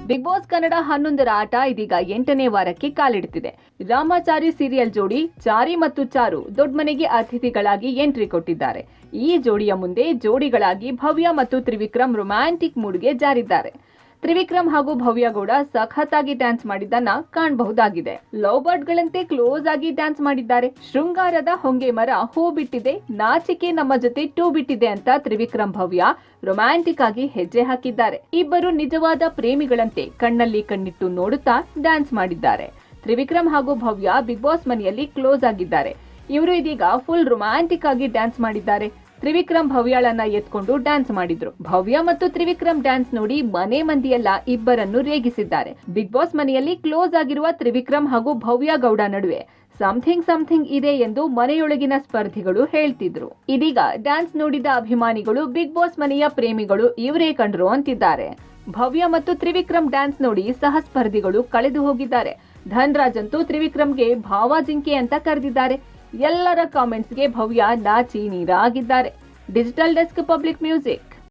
Big boss Kannada 11ರ ಆಟ ಇದೀಗ 8ನೇ ವಾರಕ್ಕೆ ಕಾಲಿಡುತ್ತಿದೆ. ರಾಮಾಚಾರಿ ಸೀರಿಯಲ್ ಜೋಡಿ ಚಾರಿ ಮತ್ತು ಚಾರು ದೊಡ್ಡಮನೆಗೆ ಅತಿಥಿಗಳಾಗಿ ಎಂಟ್ರಿ ಕೊಟ್ಟಿದ್ದಾರೆ. ಈ ಜೋಡಿಯ ಮುಂದೆ ಜೋಡಿಗಳಾಗಿ ಭವ್ಯ ಮತ್ತು ತ್ರಿವಿಕ್ರಮ್ ರೊಮ್ಯಾಂಟಿಕ್ ಮೂಡ್ಗೆ ಜಾರಿದ್ದಾರೆ. ತ್ರಿವಿಕ್ರಮ್ ಹಾಗೂ ಭವ್ಯ ಗೌಡ ಸಖತ್ತಾಗಿ ಡ್ಯಾನ್ಸ್ ಮಾಡಿದ್ದನ್ನ ಕಾಣಬಹುದಾಗಿದೆ. ಲವ್ ಬರ್ಡ್ ಗಳಂತೆ ಕ್ಲೋಸ್ ಆಗಿ ಡ್ಯಾನ್ಸ್ ಮಾಡಿದ್ದಾರೆ. ಶೃಂಗಾರದ ಹೊಂಗೆ ಮರ ಹೂ ಬಿಟ್ಟಿದೆ, ನಾಚಿಕೆ ನಮ್ಮ ಜೊತೆ ಟೂ ಬಿಟ್ಟಿದೆ ಅಂತ ತ್ರಿವಿಕ್ರಮ್ ಭವ್ಯ ರೊಮ್ಯಾಂಟಿಕ್ ಆಗಿ ಹೆಜ್ಜೆ ಹಾಕಿದ್ದಾರೆ. ಇಬ್ಬರು ನಿಜವಾದ ಪ್ರೇಮಿಗಳಂತೆ ಕಣ್ಣಲ್ಲಿ ಕಣ್ಣಿಟ್ಟು ನೋಡುತ್ತಾ ಡ್ಯಾನ್ಸ್ ಮಾಡಿದ್ದಾರೆ. ತ್ರಿವಿಕ್ರಮ್ ಹಾಗೂ ಭವ್ಯ ಬಿಗ್ ಬಾಸ್ ಮನೆಯಲ್ಲಿ ಕ್ಲೋಸ್ ಆಗಿದ್ದಾರೆ. ಇವರು ಇದೀಗ ಫುಲ್ ರೊಮ್ಯಾಂಟಿಕ್ ಆಗಿ ಡ್ಯಾನ್ಸ್ ಮಾಡಿದ್ದಾರೆ. ತ್ರಿವಿಕ್ರಮ್ ಭವ್ಯಾಳನ್ನ ಎತ್ಕೊಂಡು ಡ್ಯಾನ್ಸ್ ಮಾಡಿದ್ರು. ಭವ್ಯ ಮತ್ತು ತ್ರಿವಿಕ್ರಮ್ ಡ್ಯಾನ್ಸ್ ನೋಡಿ ಮನೆ ಮಂದಿಯೆಲ್ಲ ಇಬ್ಬರನ್ನು ರೇಗಿಸಿದ್ದಾರೆ. ಬಿಗ್ ಬಾಸ್ ಮನೆಯಲ್ಲಿ ಕ್ಲೋಸ್ ಆಗಿರುವ ತ್ರಿವಿಕ್ರಮ್ ಹಾಗೂ ಭವ್ಯ ಗೌಡ ನಡುವೆ ಸಮಥಿಂಗ್ ಇದೆ ಎಂದು ಮನೆಯೊಳಗಿನ ಸ್ಪರ್ಧಿಗಳು ಹೇಳ್ತಿದ್ರು. ಇದೀಗ ಡ್ಯಾನ್ಸ್ ನೋಡಿದ ಅಭಿಮಾನಿಗಳು ಬಿಗ್ ಬಾಸ್ ಮನೆಯ ಪ್ರೇಮಿಗಳು ಇವರೇ ಕಂಡ್ರು ಅಂತಿದ್ದಾರೆ. ಭವ್ಯ ಮತ್ತು ತ್ರಿವಿಕ್ರಮ್ ಡ್ಯಾನ್ಸ್ ನೋಡಿ ಸಹ ಸ್ಪರ್ಧಿಗಳು ಕಳೆದು ಹೋಗಿದ್ದಾರೆ. ಧನ್ರಾಜ್ ಅಂತೂ ತ್ರಿವಿಕ್ರಮ್ಗೆ ಭಾವಾಜಿಂಕೆ ಅಂತ ಕರೆದಿದ್ದಾರೆ. ಎಲ್ಲರ ಕಾಮೆಂಟ್ಸ್ಗೆ ಭವ್ಯ ನಾಚಿ ನೀರಾಗಿದ್ದಾರೆ. Digital desk public music.